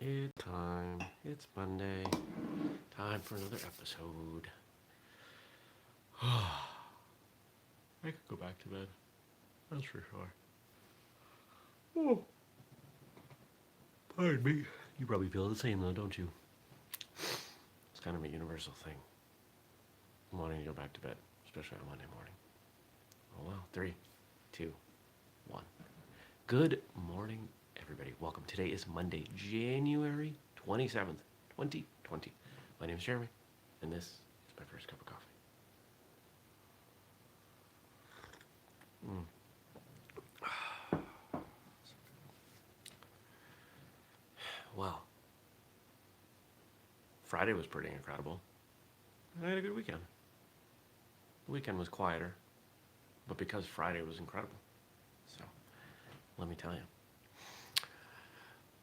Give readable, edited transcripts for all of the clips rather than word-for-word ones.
It's time. It's Monday. Time for another episode. I could go back to bed. That's for sure. Oh, pardon me. You probably feel the same though, don't you? It's kind of a universal thing. Wanting to go back to bed, especially on Monday morning. Oh well, 3, 2, 1. Good morning, everybody. Welcome. Today is Monday, January 27th, 2020. My name is Jeremy, and this is my first cup of coffee. Well, Friday was pretty incredible. I had a good weekend. The weekend was quieter, but because Friday was incredible. So, let me tell you.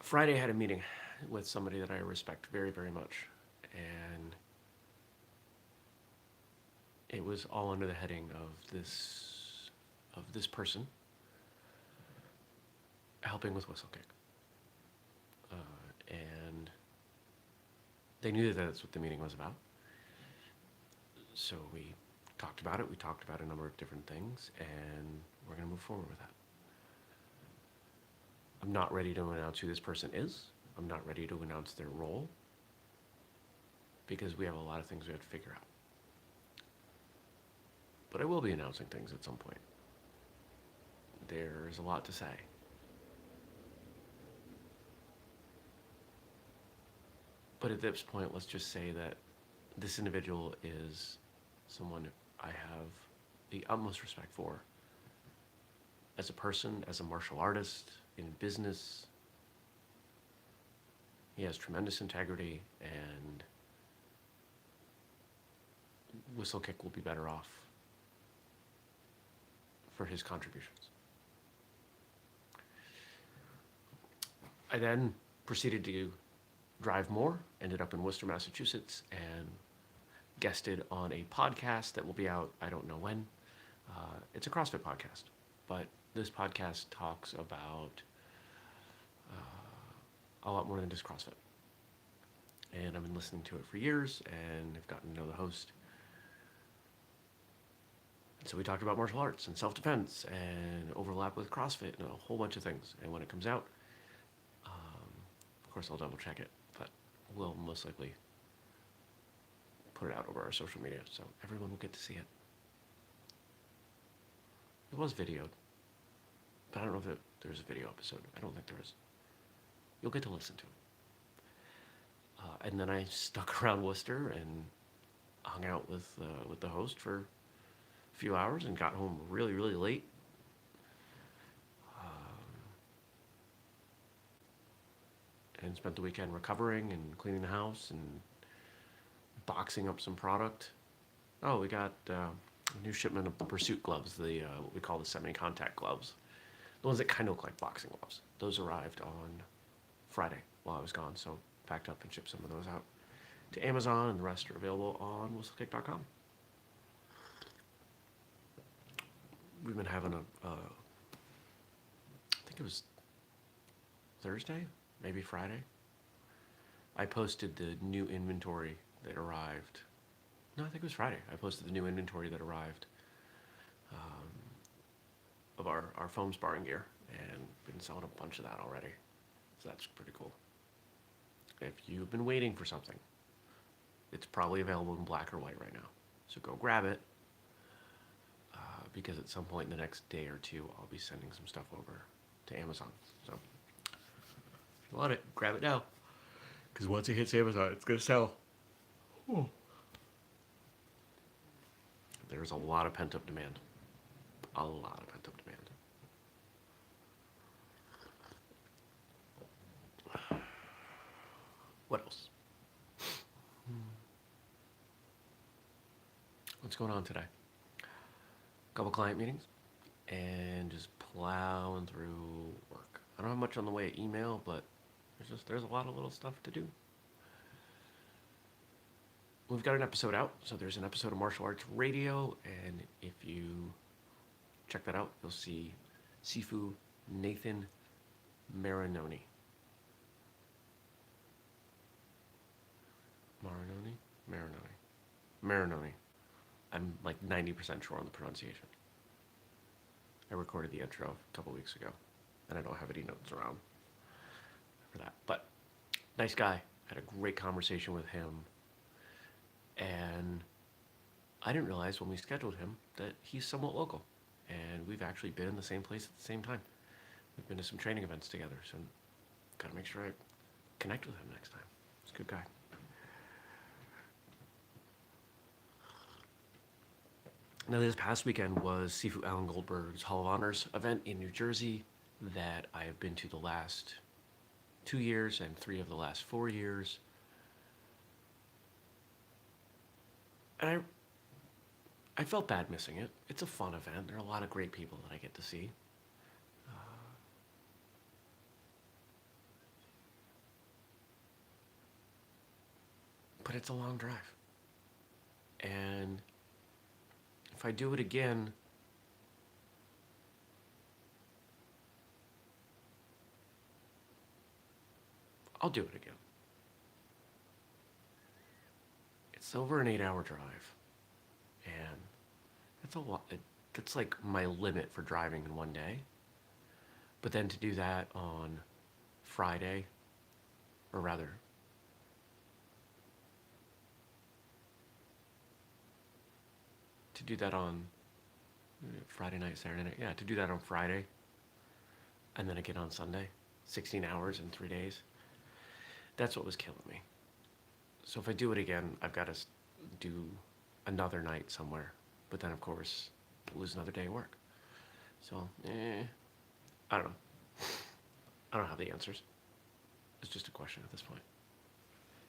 Friday I had a meeting with somebody that I respect very, very much, and it was all under the heading of this person helping with Whistlekick. And they knew that that's what the meeting was about. So we talked about it. We talked about a number of different things, and we're going to move forward with that. I'm not ready to announce who this person is. I'm not ready to announce their role because we have a lot of things we have to figure out. But I will be announcing things at some point. There's a lot to say. But at this point, let's just say that this individual is someone I have the utmost respect for as a person, as a martial artist, in business. He has tremendous integrity, and Whistlekick will be better off for his contributions. I then proceeded to drive more, ended up in Worcester, Massachusetts, and guested on a podcast that will be out, I don't know when. It's a CrossFit podcast, but this podcast talks about a lot more than just CrossFit. And I've been listening to it for years, and I've gotten to know the host. And so we talked about martial arts and self-defense and overlap with CrossFit and a whole bunch of things. And when it comes out, of course I'll double check it, but we'll most likely put it out over our social media, so everyone will get to see it. It was videoed, but I don't know if there's a video episode. I don't think there is. You'll get to listen to it. And then I stuck around Worcester and hung out with the host for a few hours and got home really, really late. And spent the weekend recovering and cleaning the house and boxing up some product. Oh, we got a new shipment of Pursuit gloves, what we call the semi-contact gloves. The ones that kind of look like boxing gloves. Those arrived on Friday while I was gone, so packed up and shipped some of those out to Amazon, and the rest are available on whistlekick.com. We've been having I think it was Thursday, maybe Friday. I posted the new inventory that arrived. No, I think it was Friday. I posted the new inventory that arrived of our foam sparring gear, and been selling a bunch of that already. So that's pretty cool. If you've been waiting for something, it's probably available in black or white right now. So go grab it, because at some point in the next day or two, I'll be sending some stuff over to Amazon. So if you want it, grab it now. Because once it hits Amazon, it's going to sell. Ooh. There's a lot of pent-up demand. A lot of pent-up demand. What else? What's going on today? Couple client meetings and just plowing through work. I don't have much on the way of email, but there's a lot of little stuff to do. We've got an episode out, so there's an episode of Martial Arts Radio, and if you check that out, you'll see Sifu Nathan Marinoni. Marinoni? Marinoni. Marinoni. I'm like 90% sure on the pronunciation. I recorded the intro a couple weeks ago, and I don't have any notes around for that. But nice guy. Had a great conversation with him, and I didn't realize when we scheduled him that he's somewhat local, and we've actually been in the same place at the same time. We've been to some training events together, so gotta make sure I connect with him next time. He's a good guy. Now, this past weekend was Sifu Alan Goldberg's Hall of Honors event in New Jersey that I have been to the last 2 years and 3 of the last 4 years. And I felt bad missing it. It's a fun event. There are a lot of great people that I get to see. But it's a long drive. And if I do it again, I'll do it again. It's over an 8-hour drive. And that's a lot. That's like my limit for driving in one day. But then to do that on Friday, or rather, to do that on Friday night, Saturday night, yeah, to do that on Friday, and then again on Sunday, 16 hours in 3 days, that's what was killing me. So if I do it again, I've got to do another night somewhere, but then of course, lose another day of work. So, I don't know. I don't have the answers. It's just a question at this point.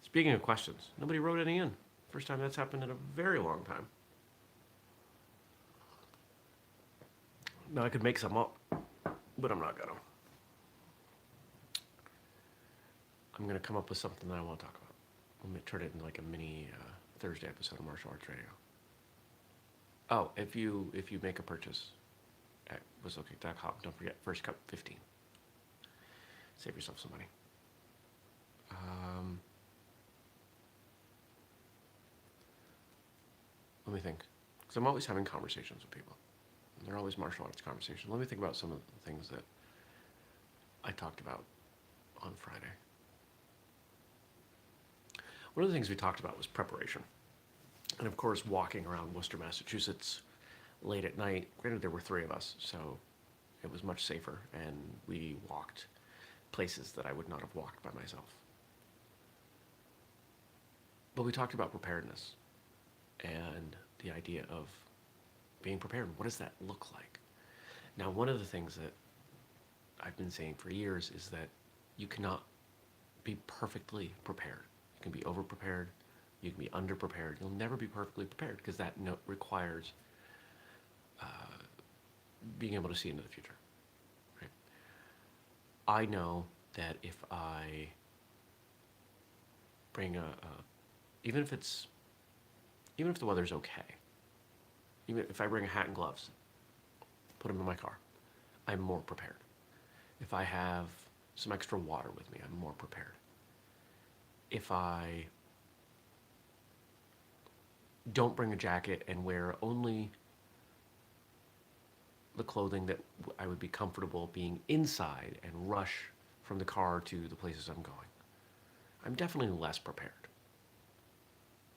Speaking of questions, nobody wrote any in. First time that's happened in a very long time. Now I could make some up, but I'm not gonna. I'm gonna come up with something that I want to talk about. I'm gonna turn it into like a mini Thursday episode of Martial Arts Radio. Oh, if you make a purchase at Whistlekick.com, don't forget first cup 15. Save yourself some money. Let me think, because I'm always having conversations with people. They're always martial arts conversations. Let me think about some of the things that I talked about on Friday. One of the things we talked about was preparation. And of course, walking around Worcester, Massachusetts late at night. Granted, there were 3 of us, so it was much safer. And we walked places that I would not have walked by myself. But we talked about preparedness and the idea of being prepared. What does that look like? Now, one of the things that I've been saying for years is that you cannot be perfectly prepared. You can be over-prepared, you can be under-prepared. You'll never be perfectly prepared because that requires being able to see into the future. Right? I know that if I bring even if the weather's okay, even if I bring a hat and gloves, put them in my car, I'm more prepared. If I have some extra water with me, I'm more prepared. If I don't bring a jacket and wear only the clothing that I would be comfortable being inside and rush from the car to the places I'm going, I'm definitely less prepared.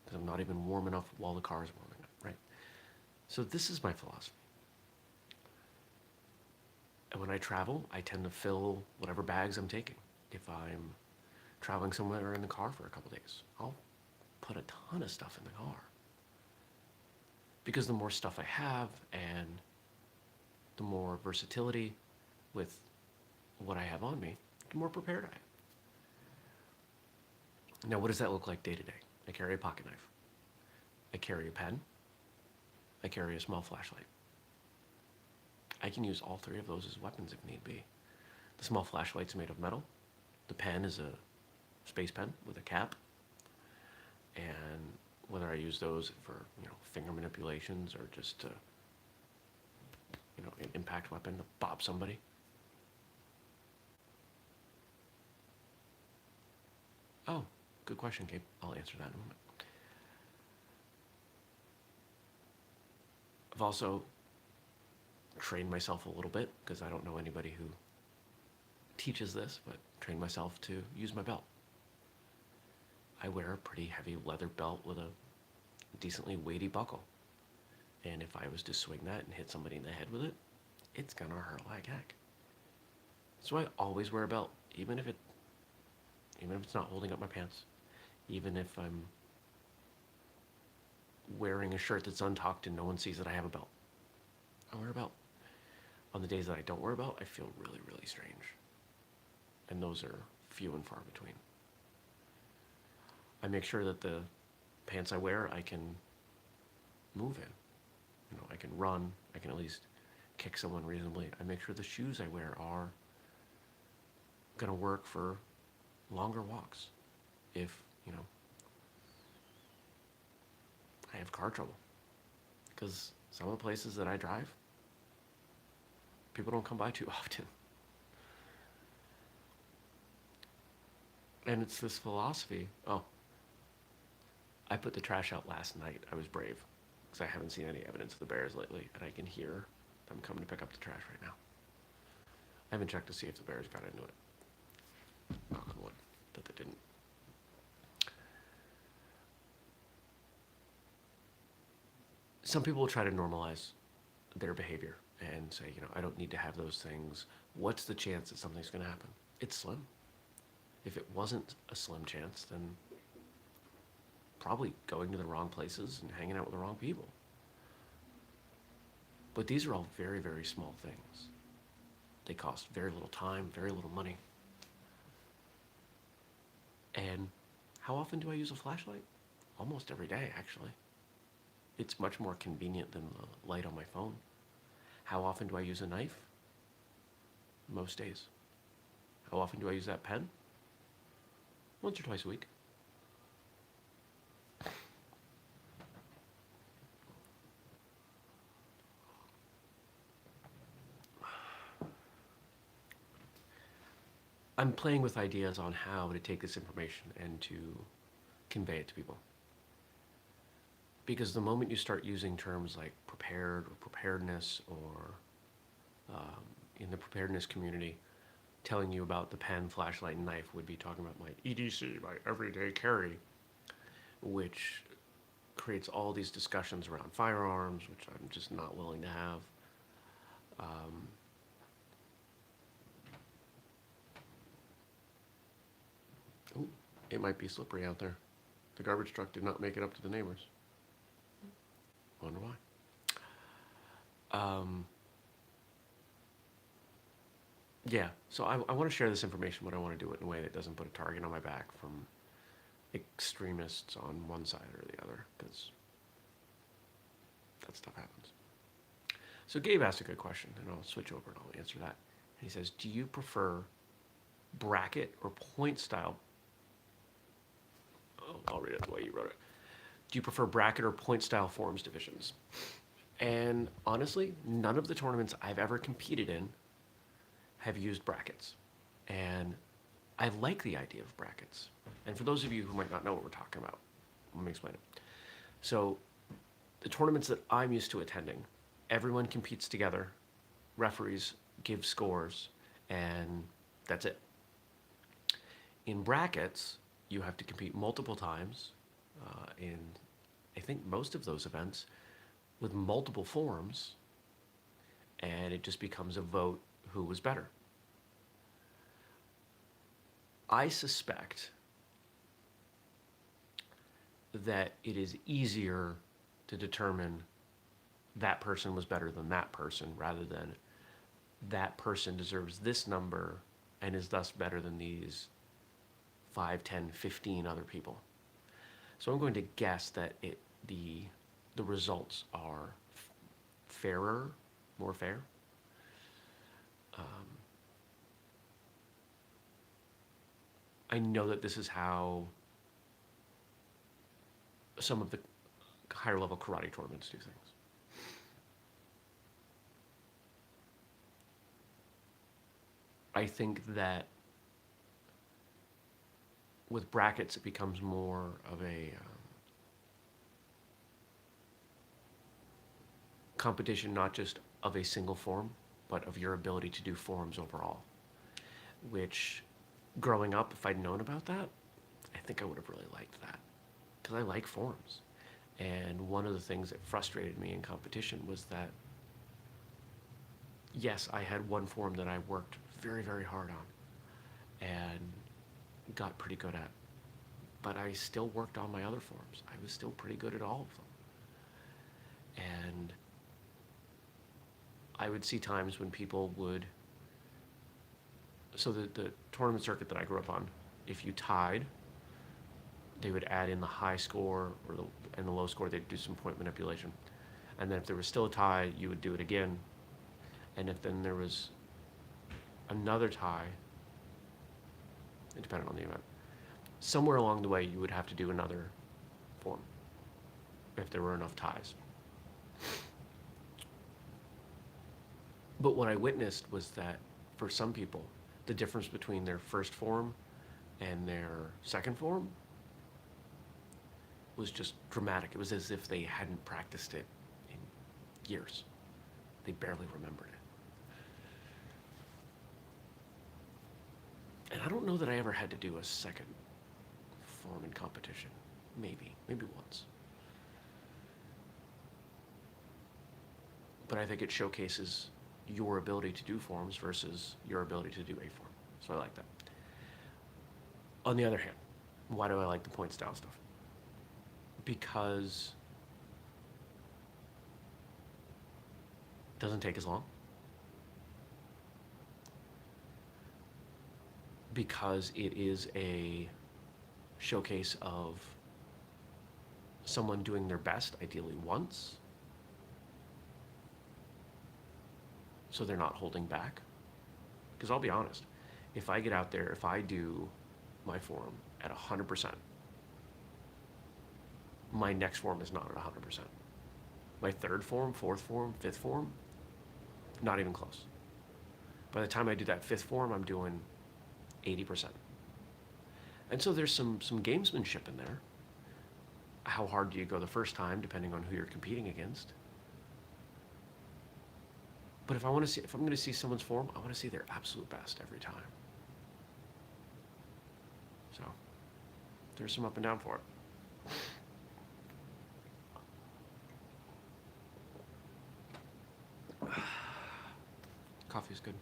Because I'm not even warm enough while the car is warming up, right? So this is my philosophy. And when I travel, I tend to fill whatever bags I'm taking. If I'm traveling somewhere in the car for a couple days, I'll put a ton of stuff in the car. Because the more stuff I have and the more versatility with what I have on me, the more prepared I am. Now, what does that look like day to day? I carry a pocket knife. I carry a pen. I carry a small flashlight. I can use all 3 of those as weapons if need be. The small flashlight's made of metal. The pen is a space pen with a cap. And whether I use those for, finger manipulations or just to, an impact weapon to bob somebody. Oh, good question, Gabe. I'll answer that in a moment. I've also trained myself a little bit, because I don't know anybody who teaches this, but trained myself to use my belt. I wear a pretty heavy leather belt with a decently weighty buckle. And if I was to swing that and hit somebody in the head with it, it's gonna hurt like heck. So I always wear a belt, even if it's not holding up my pants, even if I'm wearing a shirt that's untucked and no one sees that I have a belt. I wear a belt. On the days that I don't wear a belt, I feel really, really strange. And those are few and far between. I make sure that the pants I wear, I can move in. You know, I can run, I can at least kick someone reasonably. I make sure the shoes I wear are gonna work for longer walks. If, I have car trouble. Because some of the places that I drive, people don't come by too often. And it's this philosophy. Oh, I put the trash out last night. I was brave, because I haven't seen any evidence of the bears lately, and I can hear them coming to pick up the trash right now. I haven't checked to see if the bears got into it. Knock on wood that they didn't. Some people will try to normalize their behavior and say, I don't need to have those things. What's the chance that something's going to happen? It's slim. If it wasn't a slim chance, then probably going to the wrong places and hanging out with the wrong people. But these are all very, very small things. They cost very little time, very little money. And how often do I use a flashlight? Almost every day, actually. It's much more convenient than the light on my phone. How often do I use a knife? Most days. How often do I use that pen? Once or twice a week. I'm playing with ideas on how to take this information and to convey it to people. Because the moment you start using terms like prepared or preparedness, or in the preparedness community, telling you about the pen, flashlight, and knife would be talking about my EDC, my everyday carry, which creates all these discussions around firearms, which I'm just not willing to have. Ooh, it might be slippery out there. The garbage truck did not make it up to the neighbors. Wonder why. Yeah, so I want to share this information, but I want to do it in a way that doesn't put a target on my back from extremists on one side or the other, because that stuff happens. So Gabe asked a good question, and I'll switch over and I'll answer that. And he says, do you prefer bracket or point style? Oh, I'll read it the way you wrote it. Do you prefer bracket or point style forms divisions? And honestly, none of the tournaments I've ever competed in have used brackets. And I like the idea of brackets. And for those of you who might not know what we're talking about, let me explain it. So the tournaments that I'm used to attending, everyone competes together, referees give scores, and that's it. In brackets, you have to compete multiple times in, I think, most of those events with multiple forms, and it just becomes a vote who was better. I suspect that it is easier to determine that person was better than that person, rather than that person deserves this number and is thus better than these 5, 10, 15 other people. So I'm going to guess that the results are fairer, more fair. I know that this is how some of the higher level karate tournaments do things. I think that with brackets, it becomes more of a competition, not just of a single form, but of your ability to do forms overall. Which, growing up, if I'd known about that, I think I would have really liked that. Because I like forms. And one of the things that frustrated me in competition was that, yes, I had one form that I worked very, very hard on and got pretty good at. But I still worked on my other forms. I was still pretty good at all of them. And I would see times when people would, so the tournament circuit that I grew up on, if you tied, they would add in the high score and the low score. They'd do some point manipulation. And then if there was still a tie, you would do it again. And if then there was another tie, it depended on the event, somewhere along the way you would have to do another form if there were enough ties. But what I witnessed was that for some people, the difference between their first form and their second form was just dramatic. It was as if they hadn't practiced it in years. They barely remembered it. And I don't know that I ever had to do a second form in competition. Maybe once. But I think it showcases your ability to do forms versus your ability to do a form. So I like that. On the other hand, why do I like the points down stuff? Because it doesn't take as long. Because it is a showcase of someone doing their best, ideally once, so they're not holding back. Because I'll be honest, if I get out there, if I do my form at 100%, my next form is not at 100%. My third form, fourth form, fifth form, not even close. By the time I do that fifth form, I'm doing 80%. And so there's some gamesmanship in there. How hard do you go the first time, depending on who you're competing against? But if I'm going to see someone's form, I want to see their absolute best every time. So there's some up and down for it. Coffee's good.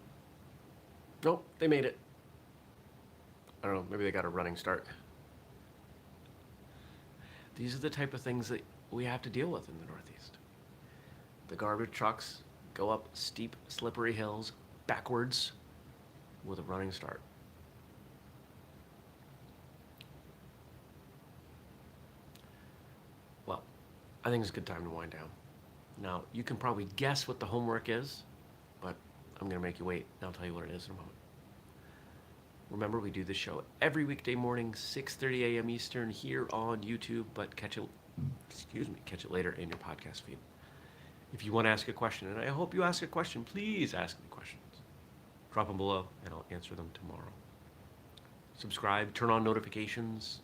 Nope, they made it. I don't know, maybe they got a running start. These are the type of things that we have to deal with in the Northeast. The garbage trucks go up steep, slippery hills backwards with a running start. Well, I think it's a good time to wind down. Now, you can probably guess what the homework is, but I'm going to make you wait, and I'll tell you what it is in a moment. Remember, we do this show every weekday morning, 6:30 a.m. Eastern, here on YouTube, but catch it later in your podcast feed. If you want to ask a question, and I hope you ask a question, please ask me questions. Drop them below, and I'll answer them tomorrow. Subscribe, turn on notifications,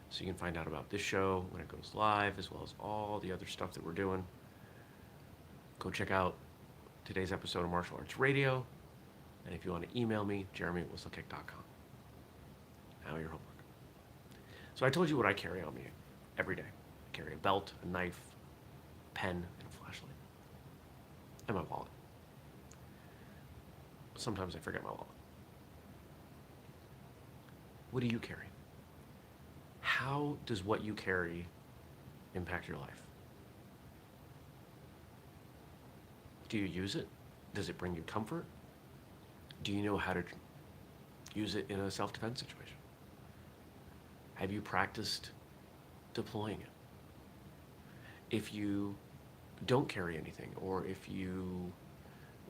so you can find out about this show when it goes live, as well as all the other stuff that we're doing. Go check out today's episode of Martial Arts Radio, and if you want to email me, jeremy@whistlekick.com. Now your homework. So I told you what I carry on me every day. I carry a belt, a knife, a pen, and a flashlight. And my wallet. Sometimes I forget my wallet. What do you carry? How does what you carry impact your life? Do you use it? Does it bring you comfort? Do you know how to use it in a self-defense situation? Have you practiced deploying it? If you don't carry anything, or if you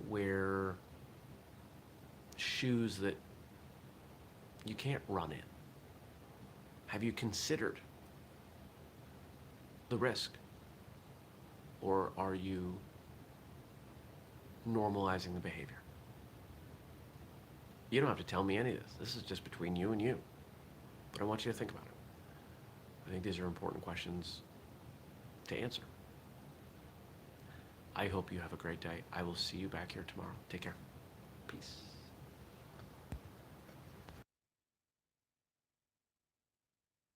wear shoes that you can't run in, have you considered the risk? Or are you normalizing the behavior? You don't have to tell me any of this. This is just between you and you. I want you to think about it. I think these are important questions to answer. I hope you have a great day. I will see you back here tomorrow. Take care. Peace.